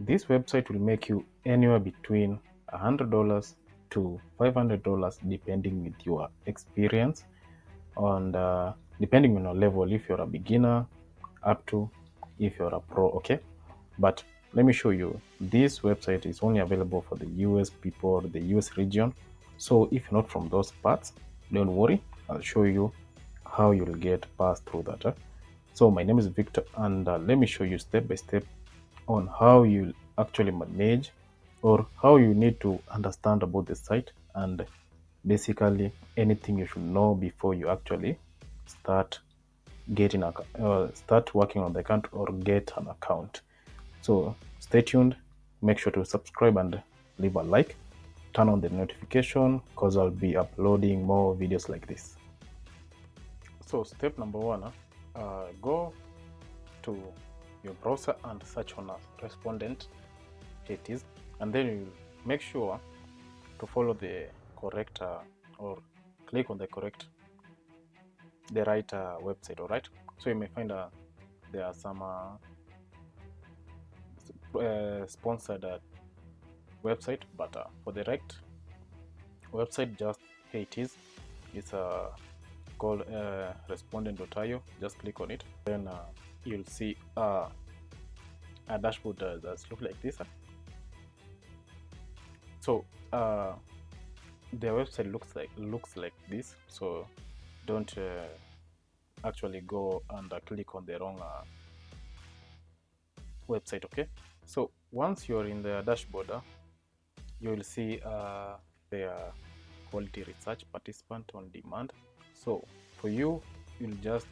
this website will make you anywhere between $100 to $500 depending with your experience and depending on your level, if you're a beginner up to if you're a pro. Okay, but let me show you, this website is only available for the US people, the US region. So if you're not from those parts, don't worry, I'll show you how you'll get passed through that. So my name is Victor, and let me show you step by step on how you actually manage or how you need to understand about the site, and basically anything you should know before you actually start getting start working on the account or get an account. So stay tuned, make sure to subscribe and leave a like, turn on the notification because I'll be uploading more videos like this. So step number one, go to your browser and search on Respondent. It is, and then you make sure to follow the correct or click on the right website. All right, so you may find there are some sponsored website, but for the right website, just here it is. It's called respondent.io. Just click on it, then you'll see a dashboard that's look like this. So the website looks like this, so don't actually go and click on the wrong website. Okay, so once you're in the dashboard, you will see the quality research participant on demand. So for you, you'll just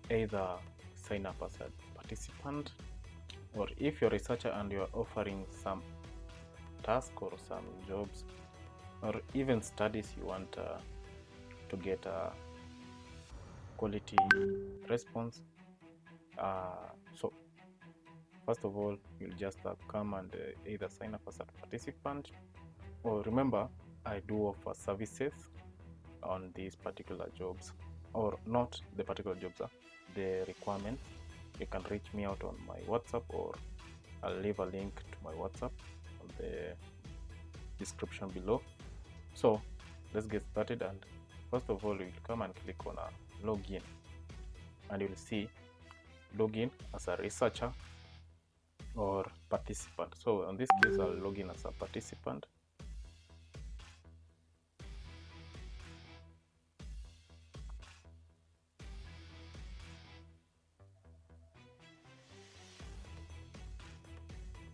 either sign up as a participant, or if you're a researcher and you're offering some task or some jobs or even studies, you want to get a quality response. So first of all, you'll just come and either sign up as a participant, or remember, I do offer services on these particular jobs, or not the particular jobs, the requirements. You can reach me out on my WhatsApp, or I'll leave a link to my WhatsApp on the description below. So let's get started, and first of all, you'll come and click on login, and you'll see login as a researcher or participant. So in this case, I'll log in as a participant.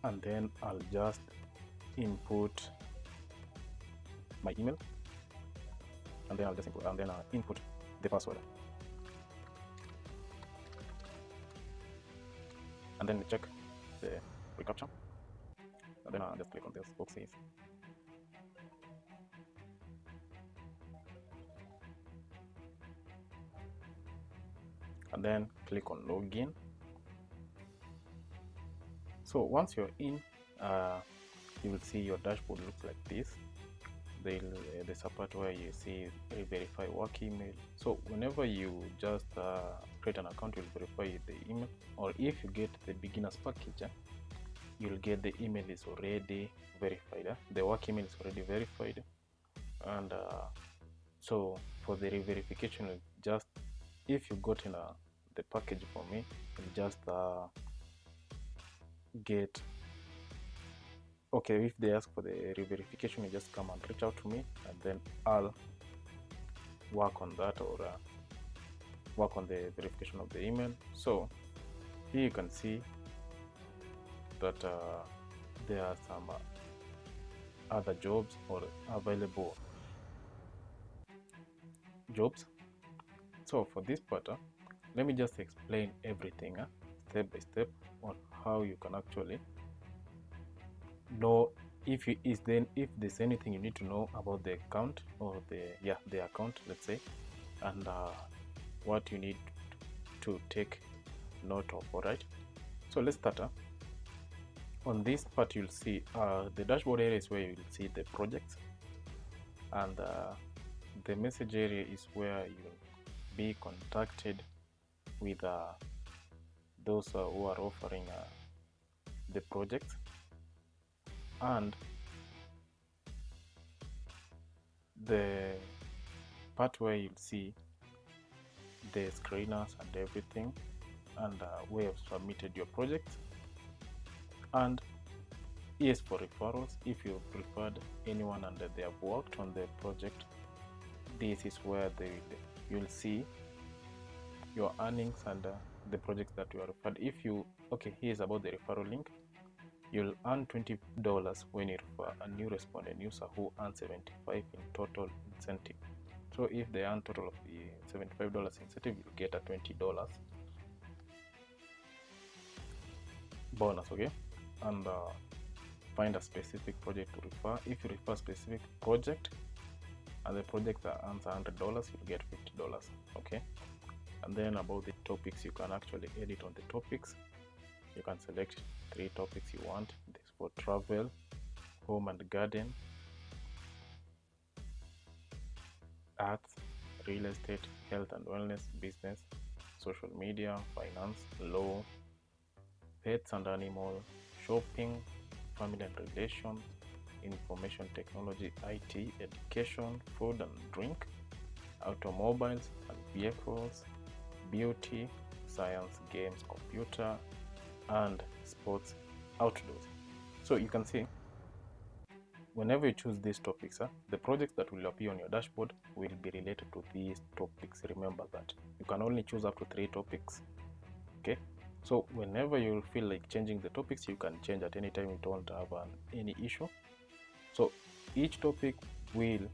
And then I'll just input my email, and then I'll just input the password, and then check the reCAPTCHA, and then I'll just click on this boxes, and then click on login. So once you're in, you will see your dashboard looks like this. There's a part where you see verify work email. So whenever you just create an account, you'll verify the email, or if you get the beginners package, you'll get the email is already verified. The work email is already verified, and so for the re-verification, just if you got in the package for me, you'll just get, okay, if they ask for the re-verification, you just come and reach out to me, and then I'll work on that, or work on the verification of the email. So here you can see that there are some other jobs or available jobs. So for this part, let me just explain everything step by step on how you can actually know if there's anything you need to know about the account, or the account, let's say, and what you need to take note of. All right, so let's start. On this part, you'll see the dashboard area is where you'll see the projects, and the message area is where you'll be contacted with those who are offering the projects, and the part where you'll see the screeners and everything, and where you've submitted your project. And yes, for referrals, if you've referred anyone and they have worked on the project, this is where you'll see your earnings and the projects that you are referred. If you, okay, here's about the referral link. You'll earn $20 when you refer a new respondent user who earns $75 in total incentive. So if they earn total of the $75 incentive, you'll get a $20 bonus, okay? And find a specific project to refer. If you refer a specific project and the project that earns $100, you'll get $50, okay? And then about the topics, you can actually edit on the topics. You can select 3 topics you want. This for travel, home and garden, arts, real estate, health and wellness, business, social media, finance, law, pets and animal, shopping, family and relations, information technology, IT, education, food and drink, automobiles and vehicles, beauty, science, games, computer, and sports, outdoors. So you can see whenever you choose these topics, the projects that will appear on your dashboard will be related to these topics. Remember that you can only choose up to 3 topics, okay? So whenever you feel like changing the topics, you can change at any time. You don't have any issue. So each topic will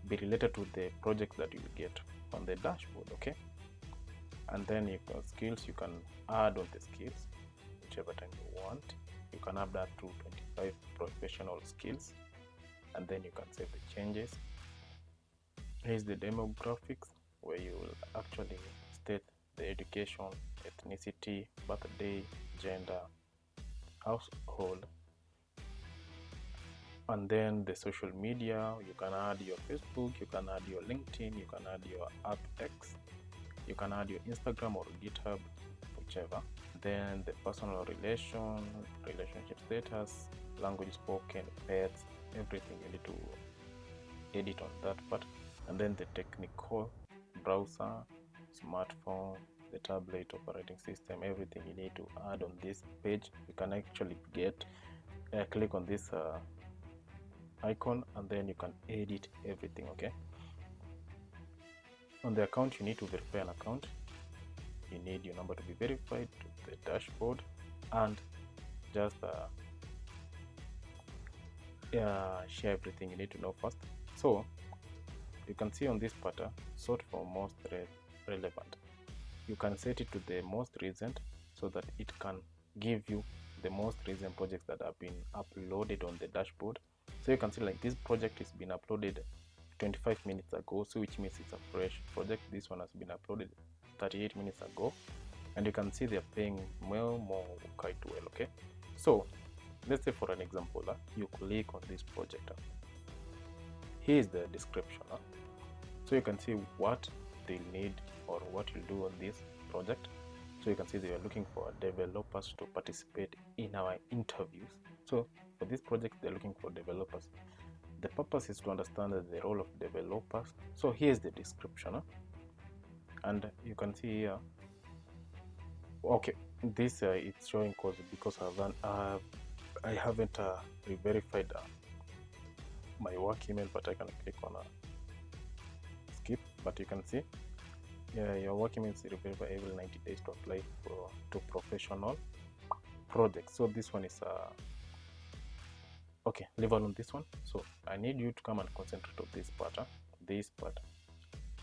be related to the project that you will get on the dashboard, okay? And then you have skills, you can add on the skills whichever time you want. You can add that to 25 professional skills, and then you can save the changes. Here's the demographics, where you will actually state the education, ethnicity, birthday, gender, household, and then the social media. You can add your Facebook, you can add your LinkedIn, you can add your X, you can add your Instagram or GitHub, whichever. Then the personal relationship status, language spoken, pets, everything you need to edit on that part. And then the technical, browser, smartphone, the tablet, operating system, everything you need to add on this page. You can actually click on this icon, and then you can edit everything, okay? On the account, you need to verify an account. You need your number to be verified to the dashboard, and just share everything you need to know first. So you can see on this pattern, sort for most relevant. You can set it to the most recent so that it can give you the most recent projects that have been uploaded on the dashboard. So you can see like this project has been uploaded 25 minutes ago, so which means it's a fresh project. This one has been uploaded 38 minutes ago, and you can see they're paying more quite well, okay? So let's say for an example, you click on this project. Here's the description. So you can see what they need or what you'll do on this project. So you can see they are looking for developers to participate in our interviews. So for this project, they're looking for developers. The purpose is to understand the role of developers. So here's the description, and you can see here. Okay, this it's showing because I haven't re-verified my work email, but I can click on skip. But you can see your work email is re-verified every 90 days to apply to professional projects. So this one is okay, leave alone this one. So I need you to come and concentrate on this part. This part.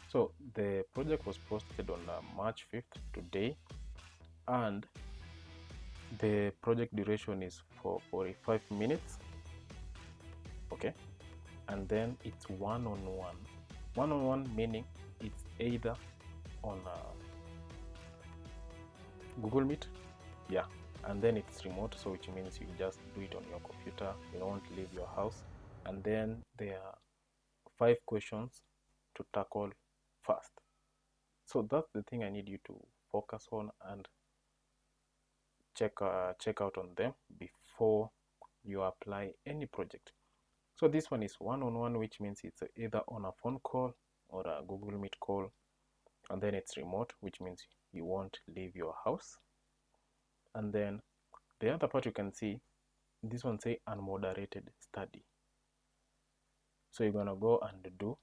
So the project was posted on March 5th today, and the project duration is for 45 minutes, okay? And then it's one-on-one meaning it's either on Google Meet, yeah, and then it's remote, so which means you just do it on your computer, you don't leave your house. And then there are 5 questions to tackle first. So that's the thing I need you to focus on and check out on them before you apply any project. So this one is one-on-one, which means it's either on a phone call or a Google Meet call, and then it's remote, which means you won't leave your house. And then the other part you can see, this one say unmoderated study. So you're gonna go and do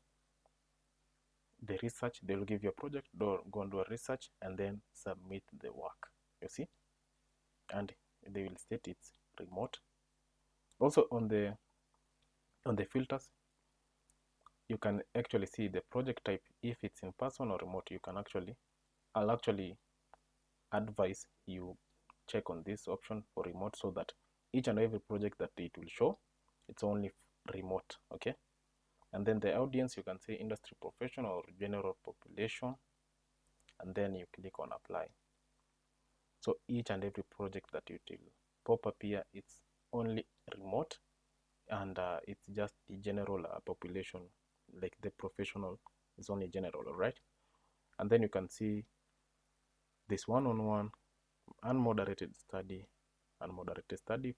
the research. They'll give you a project, go and do a research, and then submit the work. You see, and they will state it's remote. Also on the filters, you can actually see the project type. If it's in person or remote, you can I'll actually advise you check on this option for remote, so that each and every project that it will show, it's only remote. Okay. And then the audience, you can say industry professional or general population, and then you click on apply. So each and every project that you will pop up here, it's only remote, and it's just the general population, like the professional is only general. All right. And then you can see this one-on-one, unmoderated study,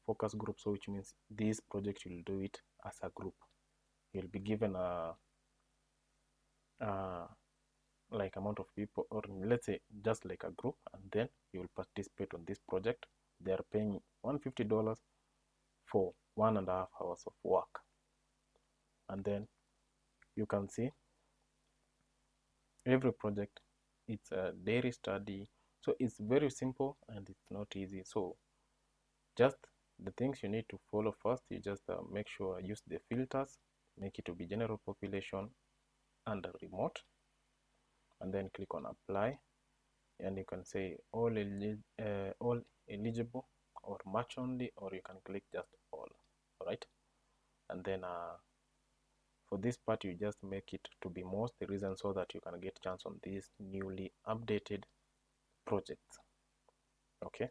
focus group. So which means this project you'll do it as a group. You'll be given a like amount of people, or let's say just like a group, and then you will participate on this project. They are paying $150 for 1.5 hours of work. And then you can see every project, it's a daily study. So it's very simple and it's not easy. So just the things you need to follow first, you just make sure use the filters, make it to be general population and remote, and then click on apply, and you can say all eligible or match only, or you can click just all right. And then for this part, you just make it to be most, the reason so that you can get chance on these newly updated projects. Okay.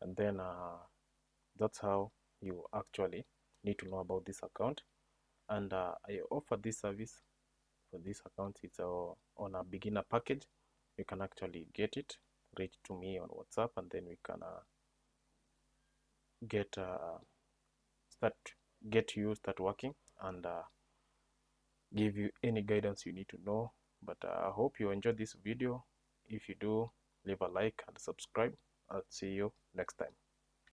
And then that's how you actually need to know about this account. And I offer this service for this account. It's on a beginner package. You can actually get it, reach to me on WhatsApp, and then we can start working, and give you any guidance you need to know. But I hope you enjoyed this video. If you do, leave a like and subscribe. I'll see you next time.